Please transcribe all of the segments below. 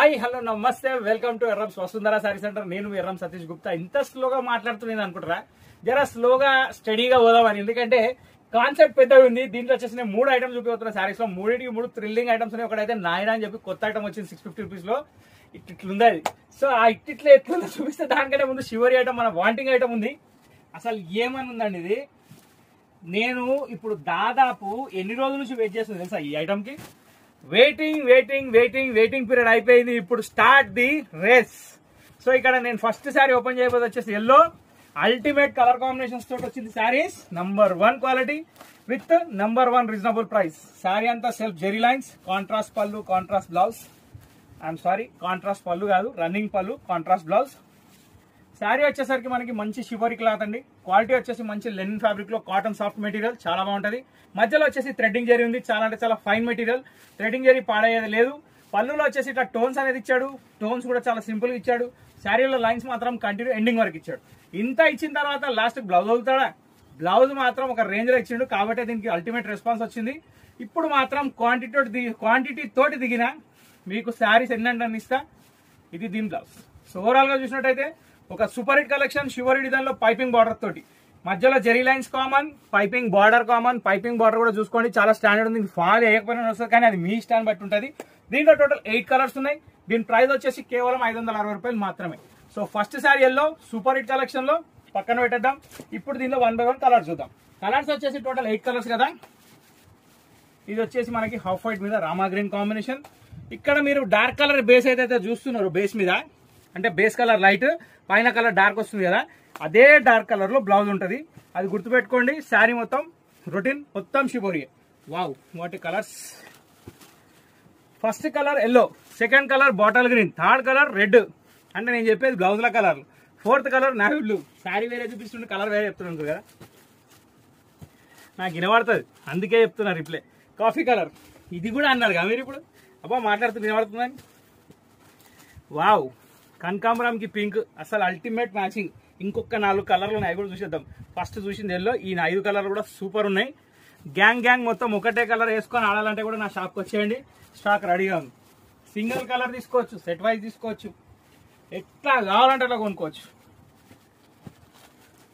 Hi hello నమస్తే welcome to Yerram Vasundhara sorry centre. నేను మీ ఎర్రం సతీష్ గుప్తా. ఇంత స్లోగా మాట్లాడుతున్నాను అనుకుంటారా? జరా స్లోగా స్టడీగా పోదామని, ఎందుకంటే కాన్సెప్ట్ పెద్దగా ఉంది. దీంట్లో వచ్చేసి నేను 3 ఐటమ్స్ చూపిస్తున్నా సారీస్ లో. 3 థ్రిల్లింగ్ ఐటమ్స్ ఉన్నాయి. ఒకటైతే నాయనా అని చెప్పి కొత్త ఐటమ్ వచ్చింది 650 రూపీస్ లో. ఇట్లుంది అది. సో ఆ ఇట్లా ఎట్లా చూపిస్తే దానికంటే ముందు షివరీ ఐటమ్, మన వాంటింగ్ ఐటమ్ ఉంది. అసలు ఏమని ఉందండి ఇది. నేను ఇప్పుడు దాదాపు ఎన్ని రోజుల నుంచి వెయిట్ చేస్తుంది తెలుసా ఈ ఐటమ్ కి. వెయిటింగ్ పీరియడ్ అయిపోయింది. ఇప్పుడు స్టార్ట్ ది రేస్. సో ఇక్కడ నేను ఫస్ట్ శారీ ఓపెన్ చేయబోదు వచ్చేసి ఎల్లో అల్టిమేట్ కలర్ కాంబినేషన్స్ తోటి వచ్చింది saris. Number 1 quality with number 1 reasonable price. Sari అంతా సెల్ఫ్ జెరీ లైన్స్, కాంట్రాస్ట్ పళ్ళు, contrast blouse. I'm sorry, contrast పళ్ళు కాదు, రన్నింగ్ పళ్ళు, కాంట్రాస్ట్ బ్లౌజ్. శారీ వచ్చేసరికి మనకి మంచి షివరీ క్లాత్ అండి. క్వాలిటీ వచ్చేసి మంచి లెనిన్ ఫ్యాబ్రిక్ లో కాటన్ సాఫ్ట్ మెటీరియల్, చాలా బాగుంటది. మధ్యలో వచ్చేసి థ్రెడ్డింగ్ జరీ ఉంది, చాలా అంటే చాలా ఫైన్ మెటీరియల్. థ్రెడ్డింగ్ జరీ పాడయ్యేది లేదు. పళ్ళులో వచ్చేసి ఇట్లా టోన్స్ అనేది ఇచ్చాడు. టోన్స్ కూడా చాలా సింపుల్ గా ఇచ్చాడు. శారీలో లైన్స్ మాత్రం కంటిన్యూ ఎండింగ్ వరకు ఇచ్చాడు. ఇంత ఇచ్చిన తర్వాత లాస్ట్ బ్లౌజ్ వదులుతాడా? బ్లౌజ్ మాత్రం ఒక రేంజ్ లో ఇచ్చిండు, కాబట్టి దీనికి అల్టిమేట్ రెస్పాన్స్ వచ్చింది. ఇప్పుడు మాత్రం క్వాంటిటీ తోటి దిగిన మీకు శారీస్ ఎన్నంటే ఇస్తా. ఇది దీని బ్లౌజ్. సో ఓవరాల్ గా చూసినట్టయితే ఒక సూపర్ హిట్ కలెక్షన్. షివరీ డిజైన్ లో పైపింగ్ బార్డర్ తోటి, మధ్యలో zari lines common, piping border common. Piping border కూడా చూసుకోండి, చాలా స్టాండర్డ్ ఉంది. ఫాల్ వేయకపోయినా వస్తుంది, కానీ అది మీ స్టాండ్ బట్టి ఉంటుంది. దీంట్లో టోటల్ 8 కలర్స్ ఉన్నాయి. దీని ప్రైస్ వచ్చేసి కేవలం 560 రూపాయలు మాత్రమే. So first sari yellow super hit collection లో పక్కన పెట్టేద్దాం. ఇప్పుడు దీనిలో 1 by 1 కలర్స్ చూద్దాం. కలర్స్ వచ్చేసి టోటల్ 8 కలర్స్ కదా. ఇది వచ్చేసి మనకి హాఫ్ వైట్ మీద రామా గ్రీన్ కాంబినేషన్. ఇక్కడ మీరు డార్క్ కలర్ బేస్ అయితే చూస్తున్నారు, బేస్ మీద అంటే బేస్ కలర్ లైట్, పైన కలర్ డార్క్ వస్తుంది కదా, అదే డార్క్ కలర్ లో బ్లౌజ్ ఉంటుంది. అది గుర్తుపెట్టుకోండి. శారీ మొత్తం రొటీన్, మొత్తం షివరీ. వావ్, వాటి colours. First colour yellow, second colour bottle green, third colour red, అంటే నేను చెప్పేది బ్లౌజ్ల colour. Fourth colour navy blue. Sari వేరే చూపిస్తుంటే కలర్ వేరే చెప్తున్నాను కదా, నాకు వినబడుతుంది, అందుకే చెప్తున్నా రిప్లై. కాఫీ కలర్, ఇది కూడా అన్నారు కదా మీరు ఇప్పుడు. అబ్బా మాట్లాడుతూ వినబడుతుందని. వావ్, కనకాంబరంకి పింక్, అసలు అల్టిమేట్ మ్యాచింగ్. ఇంకొక 4 కలర్లు ఉన్నాయి, కూడా చూసేద్దాం. ఫస్ట్ చూసింది ఎల్లో, ఈ 5 కలర్లు కూడా సూపర్ ఉన్నాయి. గ్యాంగ్ మొత్తం ఒకటే కలర్ వేసుకొని ఆడాలంటే కూడా నా షాప్కి వచ్చేయండి, స్టాక్ రెడీగా ఉంది. సింగిల్ కలర్ తీసుకోవచ్చు, సెట్ వైజ్ తీసుకోవచ్చు, ఎట్లా కావాలంటే అట్లా కొనుక్కోవచ్చు.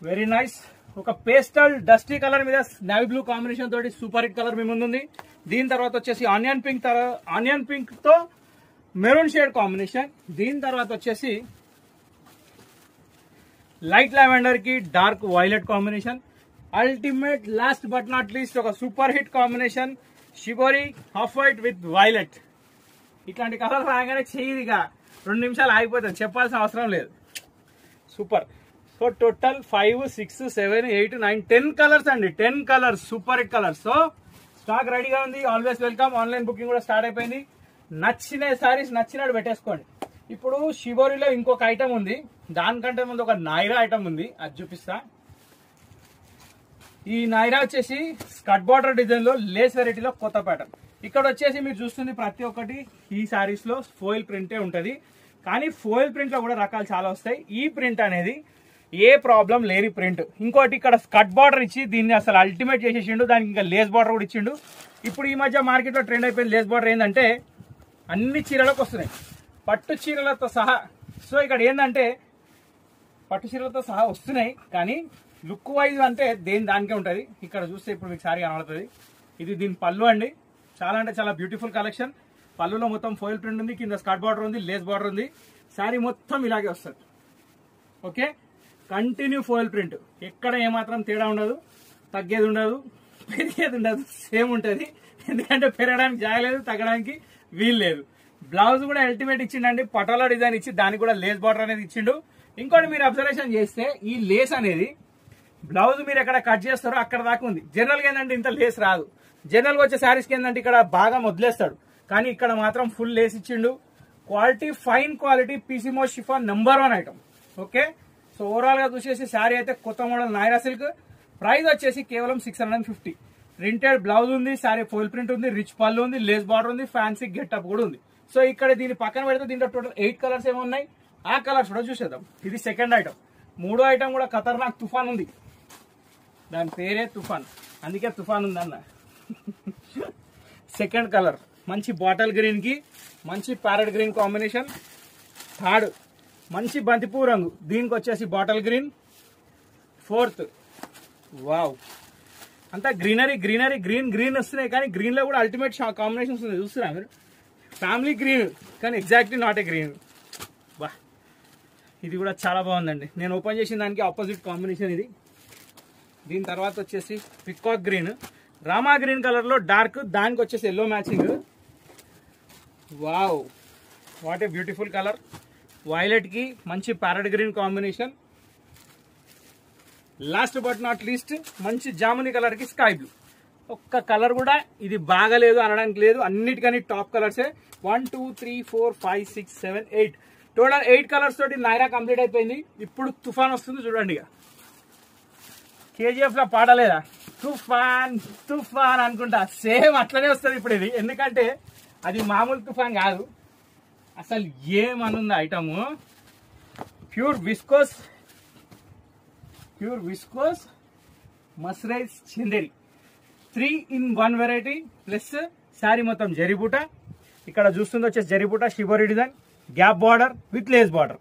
Very nice. ఒక పేస్టల్ డస్టీ కలర్ మీద నావీ బ్లూ కాంబినేషన్ తోటి సూపర్ హిట్ కలర్ మీ ముందుంది. దీని తర్వాత వచ్చేసి ఆనియన్ పింక్ తో మెరూన్ షేడ్ కాంబినేషన్. దీని తర్వాత వచ్చేసి లైట్ లావెండర్ కి dark violet combination. Ultimate last but not least ఒక సూపర్ హిట్ కాంబినేషన్ షివరీ హాఫ్ వైట్ విత్ వైలెట్. ఇట్లాంటి కలర్ రాగానే చేయదిగా 2 నిమిషాలు ఆగిపోతుంది, చెప్పాల్సిన అవసరం లేదు. సూపర్. సో టోటల్ 5, 6, 7, 8, 9, 10 కలర్స్ అండి. 10 colours, super hit colours. So stock రెడీగా ఉంది. Always welcome. ఆన్లైన్ బుకింగ్ కూడా స్టార్ట్ అయిపోయింది. నచ్చిన సారీస్ నచ్చినట్టు పెట్టేసుకోండి. ఇప్పుడు షివరీలో ఇంకొక ఐటమ్ ఉంది, దానికంటే ముందు ఒక నాయిరా ఐటమ్ ఉంది, అది చూపిస్తా. ఈ నాయిరా వచ్చేసి స్కట్ బార్డర్ డిజైన్ లో లేస్ వెరైటీలో కొత్త ప్యాటర్న్. ఇక్కడ వచ్చేసి మీరు చూస్తుంది ప్రతి ఒక్కటి ఈ సారీస్ లో ఫోయిల్ ప్రింటే ఉంటది, కానీ ఫోయిల్ ప్రింట్ లో కూడా రకాలు చాలా వస్తాయి. ఈ ప్రింట్ అనేది ఏ ప్రాబ్లం లేని ప్రింట్. ఇంకోటి ఇక్కడ స్కట్ బార్డర్ ఇచ్చి దీన్ని అసలు అల్టిమేట్ చేసేసిండు. దానికి ఇంకా లేస్ బార్డర్ కూడా ఇచ్చిండు. ఇప్పుడు ఈ మధ్య మార్కెట్ లో ట్రెండ్ అయిపోయింది లేస్ బార్డర్. ఏంటంటే అన్ని చీరలకు వస్తున్నాయి, పట్టు చీరలతో సహా. సో ఇక్కడ ఏంటంటే పట్టు చీరలతో సహా వస్తున్నాయి, కానీ లుక్ వైజ్ అంటే దానికే ఉంటుంది. ఇక్కడ చూస్తే ఇప్పుడు మీకు సారీ కనబడుతుంది. ఇది దీని పళ్ళు అండి. చాలా అంటే చాలా బ్యూటిఫుల్ కలెక్షన్. పళ్ళులో మొత్తం ఫోయిల్ ప్రింట్ ఉంది, కింద స్కర్ట్ బార్డర్ ఉంది, లేస్ బార్డర్ ఉంది. శారీ మొత్తం ఇలాగే వస్తుంది. Okay, continue foil print. ఎక్కడ ఏమాత్రం తేడా ఉండదు, తగ్గేది ఉండదు, పెరిగేది ఉండదు, సేమ్ ఉంటుంది. ఎందుకంటే పెరగడానికి జాగలేదు, తగ్గడానికి వీలు లేదు. బ్లౌజ్ కూడా అల్టిమేట్ ఇచ్చిండండి, పటోలా డిజైన్ ఇచ్చి దానికి కూడా లేస్ బార్డర్ అనేది ఇచ్చిండు. ఇంకోటి మీరు అబ్జర్వేషన్ చేస్తే ఈ లేస్ అనేది బ్లౌజ్ మీరు ఎక్కడ కట్ చేస్తారో అక్కడ దాకా ఉంది. జనరల్ గా ఏంటంటే ఇంత లేస్ రాదు. జనరల్ గా వచ్చే శారీస్కి ఏంటంటే ఇక్కడ బాగా వదిలేస్తాడు, కానీ ఇక్కడ మాత్రం ఫుల్ లేస్ ఇచ్చిండు. క్వాలిటీ ఫైన్ క్వాలిటీ, పీసీమో chiffon number 1 item. Okay, so overall గా చూసేసి శారీ అయితే కొత్త మోడల్ నాయిరా సిల్క్. ప్రైస్ వచ్చేసి కేవలం 650. ప్రింటెడ్ బ్లౌజ్ ఉంది, శారీ ఫోయిల్ ప్రింట్ ఉంది, రిచ్ పళ్ళు ఉంది, లేస్ బార్డర్ ఉంది, ఫ్యాన్సీ గెటప్ కూడా ఉంది. సో ఇక్కడ దీన్ని పక్కన పెడితే దీంట్లో టోటల్ 8 కలర్స్ ఏమో ఉన్నాయి. ఆ కలర్స్ కూడా చూసేద్దాం. ఇది సెకండ్ ఐటమ్. 3వ ఐటమ్ కూడా ఖతర్నాక్ తుఫాన్ ఉంది, దాని పేరే తుఫాన్, అందుకే తుఫాన్ ఉంది అన్న. సెకండ్ కలర్ మంచి బాటిల్ గ్రీన్ కి మంచి ప్యారెట్ గ్రీన్ కాంబినేషన్. థర్డ్ మంచి బంతిపూ రంగు, దీనికి వచ్చేసి బాటిల్ గ్రీన్. ఫోర్త్ వావ్, అంతా గ్రీనరీ గ్రీనరీ గ్రీన్ గ్రీన్ వస్తున్నాయి, కానీ గ్రీన్ లో కూడా అల్టిమేట్ కాంబినేషన్స్ ఉన్నాయి. చూస్తున్నా మీరు, ఫ్యామిలీ గ్రీన్ కానీ ఎగ్జాక్ట్లీ నాట్ ఏ గ్రీన్. వా, ఇది కూడా చాలా బాగుందండి. నేను ఓపెన్ చేసిన దానికి ఆపోజిట్ కాంబినేషన్ ఇది. దీని తర్వాత వచ్చేసి peacock green, Rama green colour లో డార్క్, దానికి వచ్చేసి yellow matching. Wow, what a beautiful colour. Violet కి మంచి parrot green combination. Last but not least మంచి జాముని కలర్ కి స్కై బ్లూ. ఒక్క కలర్ కూడా ఇది బాగలేదు అనడానికి లేదు, అన్నిటికని టాప్ కలర్సే. 1 2 3 4 5 6 7 8 టోటల్ 8 కలర్స్ తోటి నైరా కంప్లీట్ అయిపోయింది. ఇప్పుడు తుఫాన్ వస్తుంది చూడండి. ఇక కేజీఎఫ్ లో పాడలేదా తుఫాన్ తుఫాన్ అనుకుంటా, సేమ్ అట్లనే వస్తుంది ఇప్పుడు ఇది. ఎందుకంటే అది మామూలు తుఫాన్ కాదు, అసలు ఏమనుంది item. Pure viscose mercerised Chanderi 3-in-1 variety plus sari మొత్తం జరీబూట. ఇక్కడ చూస్తుంది వచ్చేసి జరీబూట shibori design, gap border with lace border.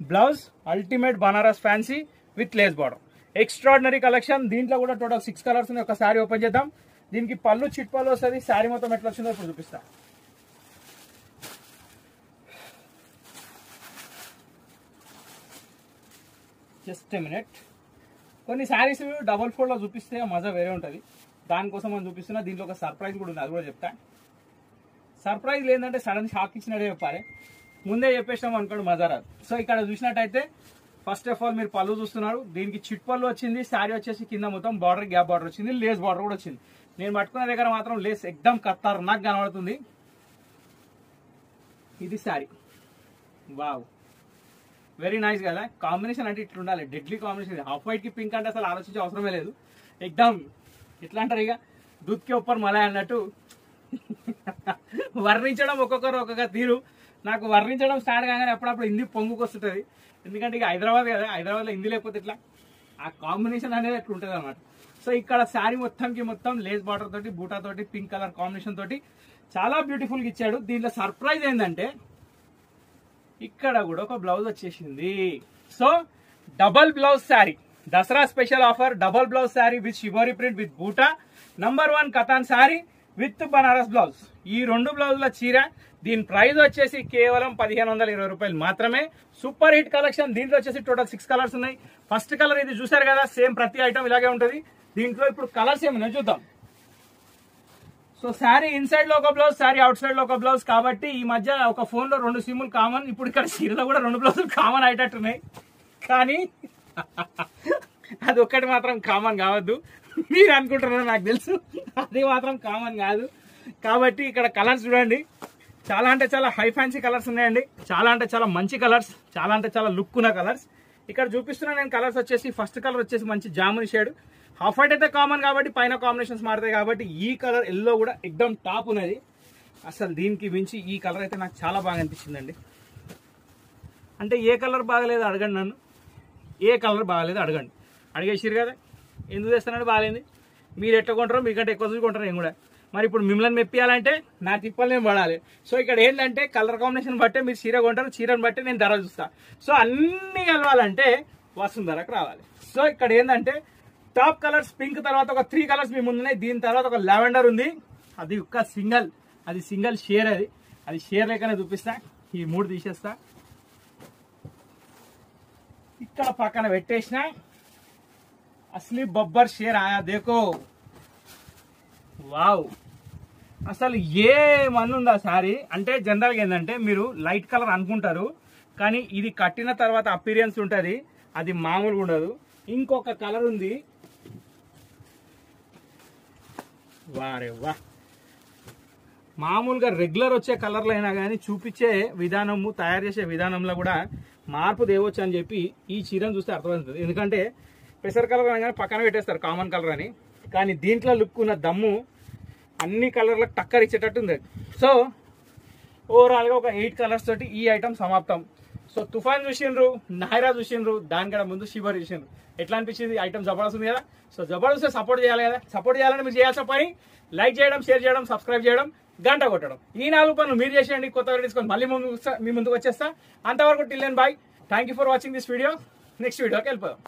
Blouse ultimate Banaras fancy with lace border. Extraordinary collection. దీంట్లో కూడా టోటల్ 6 కలర్స్ ఉన్నాయి. ఒక శారీ ఓపెన్ చేద్దాం. దీనికి పళ్ళు చిట్ పళ్ళు వస్తుంది. శారీ మొత్తం ఎట్లా వచ్చిందో ఇప్పుడు చూపిస్తా. Just a minute. కొన్ని శారీస్ డబుల్ ఫోల్డ్ లో చూపిస్తే మజా వేరే ఉంటుంది, దానికోసం మనం చూపిస్తున్నా. దీంట్లో ఒక సర్ప్రైజ్ కూడా ఉంది, అది కూడా చెప్తా. సర్ప్రైజ్ లేదంటే సడన్ షాక్ ఇచ్చినట్టే చెప్పాలి, ముందే చెప్పేసాం అనుకోండి మజా రాదు. సో ఇక్కడ చూసినట్టయితే ఫస్ట్ ఆఫ్ ఆల్ మీరు పళ్ళు చూస్తున్నారు, దీనికి చిట్ పళ్ళు వచ్చింది. శారీ వచ్చేసి కింద మొత్తం బార్డర్ గ్యాప్ బార్డర్ వచ్చింది, లేస్ బార్డర్ కూడా వచ్చింది. నేను పట్టుకున్న దగ్గర మాత్రం లేస్ ఎక్దమ్ కత్తారు నాకు కనబడుతుంది. ఇది శారీ. వావ్, వెరీ నైస్ కదా. కాంబినేషన్ అంటే ఇట్లా ఉండాలి, డెడ్లీ కాంబినేషన్. హాఫ్ వైట్ కి పింక్ అంటే అసలు ఆలోచించే అవసరమే లేదు. ఎక్దమ్ ఎట్లా అంటారు ఇక దూద్కే ఉప్పర్ మలై అన్నట్టు. వర్ణించడం ఒక్కొక్కరు ఒక్కొక్క తీరు. నాకు వర్ణించడం స్టార్ట్ కాగానే అప్పుడప్పుడు హిందీ పొంగుకొస్తుంటది, ఎందుకంటే ఇక హైదరాబాద్ కదా, హైదరాబాద్ లో హిందీ లేకపోతే ఇట్లా ఆ కాంబినేషన్ అనేది ఎట్లా ఉంటుంది అనమాట. సో ఇక్కడ శారీ మొత్తంకి మొత్తం లేస్ బార్డర్ తోటి బూటా తోటి పింక్ కలర్ కాంబినేషన్ తోటి చాలా బ్యూటిఫుల్ గా ఇచ్చాడు. దీంట్లో సర్ప్రైజ్ ఏంటంటే ఇక్కడ కూడా ఒక బ్లౌజ్ వచ్చేసింది. So double blouse sari, Dasara special offer. Double blouse sari with shibori print with బూటా, #1 కథాన్ శారీ విత్ బనారస్ బ్లౌజ్. ఈ 2 బ్లౌజుల చీర. దీని ప్రైస్ వచ్చేసి కేవలం 1520 రూపాయలు మాత్రమే. Super hit collection. దీంట్లో వచ్చేసి టోటల్ 6 కలర్స్ ఉన్నాయి. ఫస్ట్ కలర్ ఇది చూసారు కదా, సేమ్ ప్రతి ఐటమ్ ఇలాగే ఉంటుంది. దీంట్లో ఇప్పుడు కలర్స్ ఏమైనా చూద్దాం. సో శారీ ఇన్సైడ్ లో ఒక బ్లౌజ్, శారీ అవుట్ సైడ్ లో ఒక బ్లౌజ్. కాబట్టి ఈ మధ్య ఒక ఫోన్ లో 2 సిమ్లు కామన్. ఇప్పుడు ఇక్కడ చీరలో కూడా 2 బ్లౌజులు కామన్ అయ్యేటట్టున్నాయి, కానీ అది ఒక్కటి మాత్రం కామన్ కావద్దు. మీరు అనుకుంటున్నారు నాకు తెలుసు, అది మాత్రం కామన్ కాదు. కాబట్టి ఇక్కడ కలర్స్ చూడండి, చాలా అంటే చాలా హై ఫ్యాన్సీ కలర్స్ ఉన్నాయండి. చాలా అంటే చాలా మంచి కలర్స్, చాలా అంటే చాలా లుక్ ఉన్న కలర్స్ ఇక్కడ చూపిస్తున్నా నేను. కలర్స్ వచ్చేసి ఫస్ట్ కలర్ వచ్చేసి మంచి జాముని షేడ్. హాఫ్ వైట్ అయితే కామన్ కాబట్టి పైన కాంబినేషన్స్ మారుతాయి. కాబట్టి ఈ కలర్ ఎల్లో కూడా ఎక్దమ్ టాప్ ఉన్నది. అసలు దీనికి మించి ఈ కలర్ అయితే నాకు చాలా బాగా అనిపించిందండి. అంటే ఏ కలర్ బాగలేదు అడగండి నన్ను, ఏ కలర్ బాగలేదు అడగండి. అడిగేసిరు కదా, ఎందుకు తెస్తానంటే బాగాలేదు. మీరు ఎట్లా కొంటారో మీకంటే ఎక్కువ చూసుకుంటారు నేను కూడా. మరి ఇప్పుడు మిమ్మల్ని మెప్పియాలంటే నా తిప్పలు నేను పడాలి. సో ఇక్కడ ఏంటంటే కలర్ కాంబినేషన్ బట్టే మీరు చీర కొంటారు, చీరను బట్టి నేను ధర చూస్తా. సో అన్ని కలవాలంటే వసుంధరకు రావాలి. సో ఇక్కడ ఏంటంటే టాప్ కలర్స్ పింక్ తర్వాత ఒక 3 కలర్స్ మీ ముందున్నాయి. దీని తర్వాత ఒక లావెండర్ ఉంది, అది ఒక్క సింగల్, అది సింగల్ షేర్. అది షేర్ లేకనే చూపిస్తా. ఈ 3 తీసేస్తా, ఇక్కడ పక్కన పెట్టేసిన. అసలు బొబ్బర్ షేర్ ఆయా దేకో. వావ్, అసలు ఏమన్నుందా సారీ. అంటే జనరల్గా ఏంటంటే మీరు లైట్ కలర్ అనుకుంటారు, కానీ ఇది కట్టిన తర్వాత అపీరియన్స్ ఉంటుంది, అది మామూలుగా ఉండదు. ఇంకొక కలర్ ఉంది, వారే వా. మామూలుగా రెగ్యులర్ వచ్చే కలర్లు అయినా కానీ చూపించే విధానము, తయారు చేసే విధానంలో కూడా మార్పు తేవచ్చు అని చెప్పి ఈ చీరను చూస్తే అర్థమవుతుంది. ఎందుకంటే పెసర్ కలర్ అనగానే పక్కన పెట్టేస్తారు కామన్ కలర్ అని, కానీ దీంట్లో లుక్ ఉన్న దమ్ము అన్ని కలర్లకు టక్కర్ ఇచ్చేటట్టు ఉంది. సో ఓవరాల్గా ఒక 8 కలర్స్ తోటి ఈ ఐటమ్ సమాప్తం. సో తుఫాన్ చూసిండ్రు, నైరా చూసిండ్రు, దానికన్నా ముందు షిబోరి చూసిండ్రు. ఎట్లా అనిపించింది ఐటమ్? జబర్దస్త్ ఉంది కదా. సో జబర్దస్త్ సపోర్ట్ చేయాలి కదా. సపోర్ట్ చేయాలని మీరు చేయాల్సిన పని లైక్ చేయడం, షేర్ చేయడం, సబ్స్క్రైబ్ చేయడం. గంట కొట్టడం. ఈ 4 పనులు మీరు చేసేయండి. కొత్త తీసుకొని మళ్ళీ మీ ముందుకు వచ్చేస్తా. అంతవరకు till then bye. Thank you for watching this video. Next వీడియోకి వెళ్ళిపోదాం.